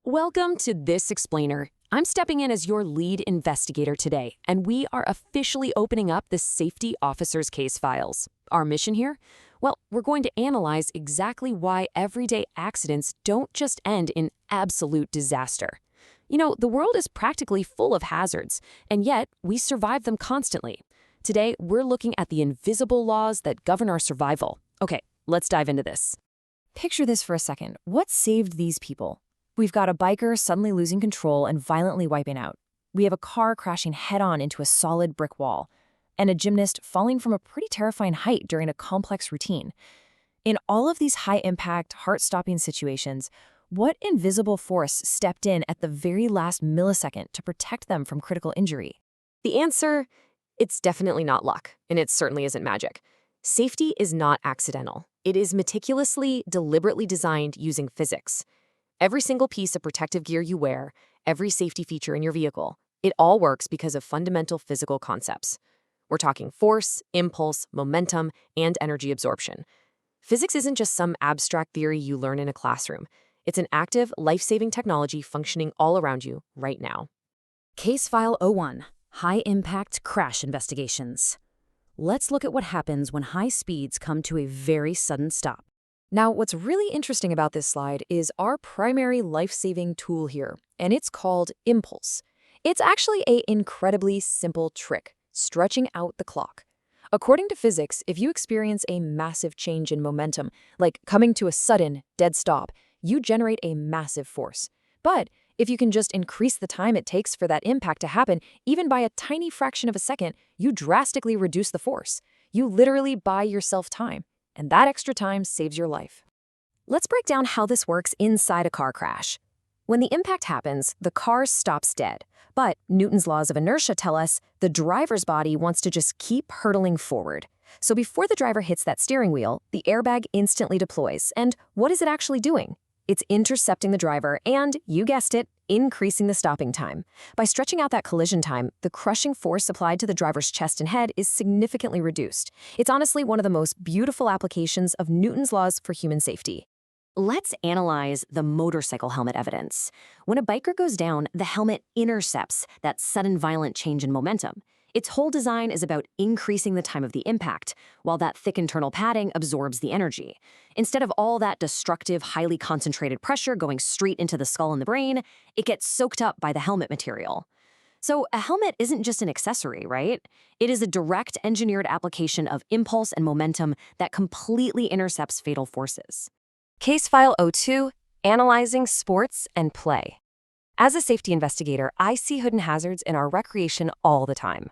Welcome to This Explainer. I'm stepping in as your lead investigator today, and we are officially opening up the safety officer's case files. Our mission here? Well, we're going to analyze exactly why everyday accidents don't just end in absolute disaster. You know, the world is practically full of hazards, and yet we survive them constantly. Today, we're looking at the invisible laws that govern our survival. Okay, let's dive into this. Picture this for a second. What saved these people? We've got a biker suddenly losing control and violently wiping out. We have a car crashing head-on into a solid brick wall, and a gymnast falling from a pretty terrifying height during a complex routine. In all of these high-impact, heart-stopping situations, what invisible force stepped in at the very last millisecond to protect them from critical injury? The answer? It's definitely not luck, and it certainly isn't magic. Safety is not accidental. It is meticulously, deliberately designed using physics. Every single piece of protective gear you wear, every safety feature in your vehicle, it all works because of fundamental physical concepts. We're talking force, impulse, momentum, and energy absorption. Physics isn't just some abstract theory you learn in a classroom. It's an active, life-saving technology functioning all around you right now. Case File 01, High-Impact Crash Investigations. Let's look at what happens when high speeds come to a very sudden stop. Now, what's really interesting about this slide is our primary life-saving tool here, and it's called impulse. It's actually an incredibly simple trick, stretching out the clock. According to physics, if you experience a massive change in momentum, like coming to a sudden, dead stop, you generate a massive force. But if you can just increase the time it takes for that impact to happen, even by a tiny fraction of a second, you drastically reduce the force. You literally buy yourself time. And that extra time saves your life. Let's break down how this works inside a car crash. When the impact happens, the car stops dead. But Newton's laws of inertia tell us the driver's body wants to just keep hurtling forward. So before the driver hits that steering wheel, the airbag instantly deploys. And what is it actually doing? It's intercepting the driver and, you guessed it, increasing the stopping time. By stretching out that collision time, the crushing force applied to the driver's chest and head is significantly reduced. It's honestly one of the most beautiful applications of Newton's laws for human safety. Let's analyze the motorcycle helmet evidence. When a biker goes down, the helmet intercepts that sudden violent change in momentum. Its whole design is about increasing the time of the impact, while that thick internal padding absorbs the energy. Instead of all that destructive, highly concentrated pressure going straight into the skull and the brain, it gets soaked up by the helmet material. So a helmet isn't just an accessory, right? It is a direct engineered application of impulse and momentum that completely intercepts fatal forces. Case File 02, Analyzing Sports and Play. As a safety investigator, I see hidden hazards in our recreation all the time.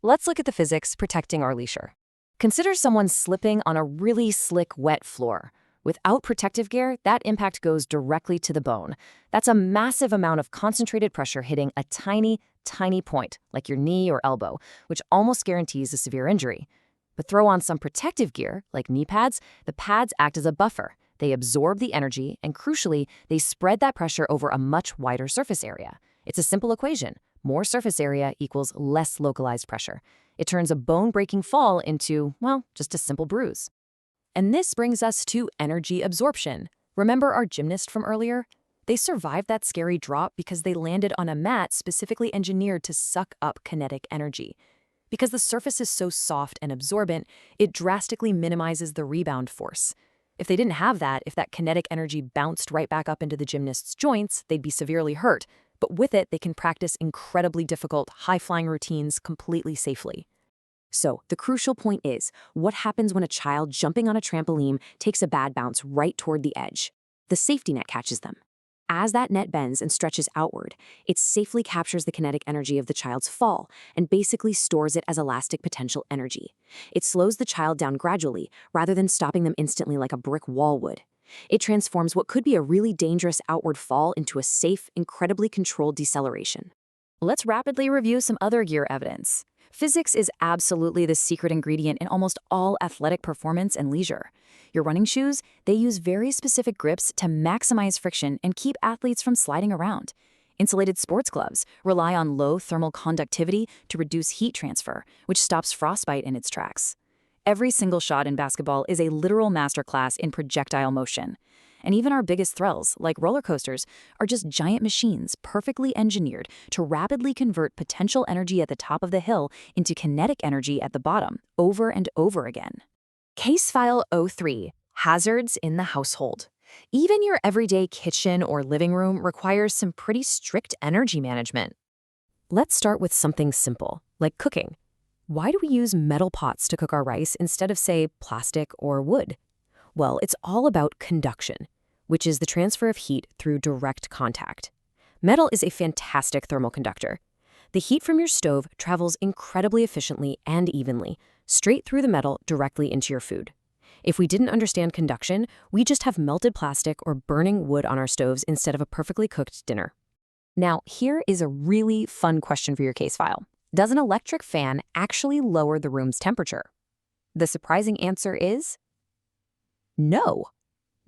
Let's look at the physics protecting our leisure. Consider someone slipping on a really slick, wet floor. Without protective gear, that impact goes directly to the bone. That's a massive amount of concentrated pressure hitting a tiny, tiny point, like your knee or elbow, which almost guarantees a severe injury. But throw on some protective gear, like knee pads, the pads act as a buffer. They absorb the energy, and crucially, they spread that pressure over a much wider surface area. It's a simple equation. More surface area equals less localized pressure. It turns a bone-breaking fall into, well, just a simple bruise. And this brings us to energy absorption. Remember our gymnast from earlier? They survived that scary drop because they landed on a mat specifically engineered to suck up kinetic energy. Because the surface is so soft and absorbent, it drastically minimizes the rebound force. If they didn't have that, if that kinetic energy bounced right back up into the gymnast's joints, they'd be severely hurt. But with it, they can practice incredibly difficult, high-flying routines completely safely. So, the crucial point is, what happens when a child jumping on a trampoline takes a bad bounce right toward the edge? The safety net catches them. As that net bends and stretches outward, it safely captures the kinetic energy of the child's fall and basically stores it as elastic potential energy. It slows the child down gradually, rather than stopping them instantly like a brick wall would. It transforms what could be a really dangerous outward fall into a safe, incredibly controlled deceleration. Let's rapidly review some other gear evidence. Physics is absolutely the secret ingredient in almost all athletic performance and leisure. Your running shoes, they use very specific grips to maximize friction and keep athletes from sliding around. Insulated sports gloves rely on low thermal conductivity to reduce heat transfer, which stops frostbite in its tracks. Every single shot in basketball is a literal masterclass in projectile motion. And even our biggest thrills, like roller coasters, are just giant machines perfectly engineered to rapidly convert potential energy at the top of the hill into kinetic energy at the bottom, over and over again. Case File O3: Hazards in the Household. Even your everyday kitchen or living room requires some pretty strict energy management. Let's start with something simple, like cooking. Why do we use metal pots to cook our rice instead of, say, plastic or wood? Well, it's all about conduction, which is the transfer of heat through direct contact. Metal is a fantastic thermal conductor. The heat from your stove travels incredibly efficiently and evenly, straight through the metal directly into your food. If we didn't understand conduction, we just have melted plastic or burning wood on our stoves instead of a perfectly cooked dinner. Now, here is a really fun question for your case file. Does an electric fan actually lower the room's temperature? The surprising answer is no,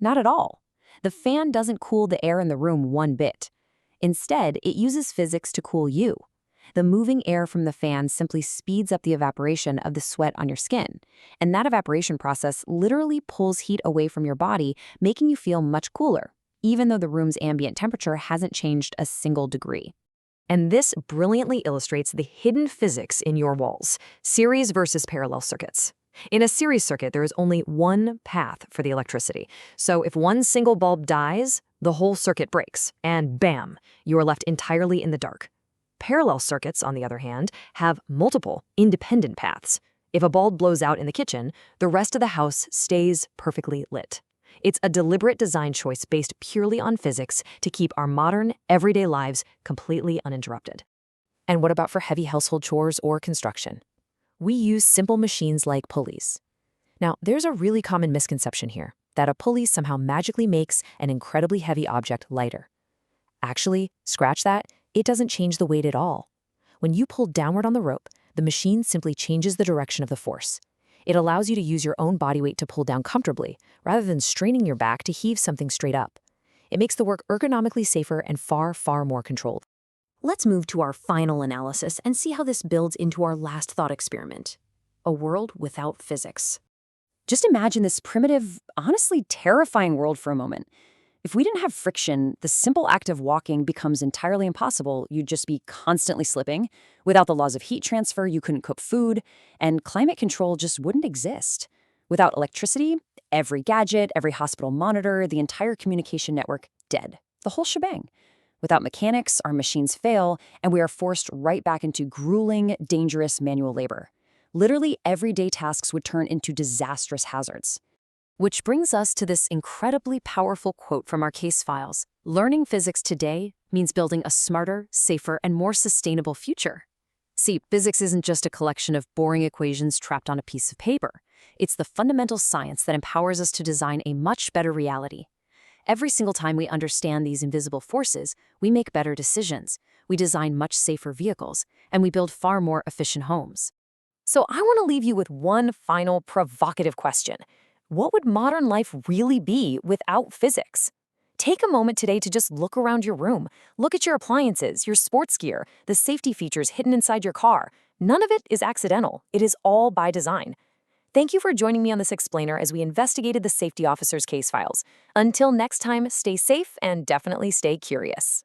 not at all. The fan doesn't cool the air in the room one bit. Instead, it uses physics to cool you. The moving air from the fan simply speeds up the evaporation of the sweat on your skin, and that evaporation process literally pulls heat away from your body, making you feel much cooler, even though the room's ambient temperature hasn't changed a single degree. And this brilliantly illustrates the hidden physics in your walls: series versus parallel circuits. In a series circuit, there is only one path for the electricity. So if one single bulb dies, the whole circuit breaks, and bam, you are left entirely in the dark. Parallel circuits, on the other hand, have multiple independent paths. If a bulb blows out in the kitchen, the rest of the house stays perfectly lit. It's a deliberate design choice based purely on physics to keep our modern, everyday lives completely uninterrupted. And what about for heavy household chores or construction? We use simple machines like pulleys. Now, there's a really common misconception here, that a pulley somehow magically makes an incredibly heavy object lighter. Actually, scratch that, it doesn't change the weight at all. When you pull downward on the rope, the machine simply changes the direction of the force. It allows you to use your own body weight to pull down comfortably, rather than straining your back to heave something straight up. It makes the work ergonomically safer and far, far more controlled. Let's move to our final analysis and see how this builds into our last thought experiment: a world without physics. Just imagine this primitive, honestly terrifying world for a moment. If we didn't have friction, the simple act of walking becomes entirely impossible. You'd just be constantly slipping. Without the laws of heat transfer, you couldn't cook food, and climate control just wouldn't exist. Without electricity, every gadget, every hospital monitor, the entire communication network, dead. The whole shebang. Without mechanics, our machines fail, and we are forced right back into grueling, dangerous manual labor. Literally, everyday tasks would turn into disastrous hazards. Which brings us to this incredibly powerful quote from our case files: learning physics today means building a smarter, safer, and more sustainable future. See, physics isn't just a collection of boring equations trapped on a piece of paper. It's the fundamental science that empowers us to design a much better reality. Every single time we understand these invisible forces, we make better decisions, we design much safer vehicles, and we build far more efficient homes. So I want to leave you with one final provocative question. What would modern life really be without physics? Take a moment today to just look around your room. Look at your appliances, your sports gear, the safety features hidden inside your car. None of it is accidental. It is all by design. Thank you for joining me on this explainer as we investigated the safety officer's case files. Until next time, stay safe and definitely stay curious.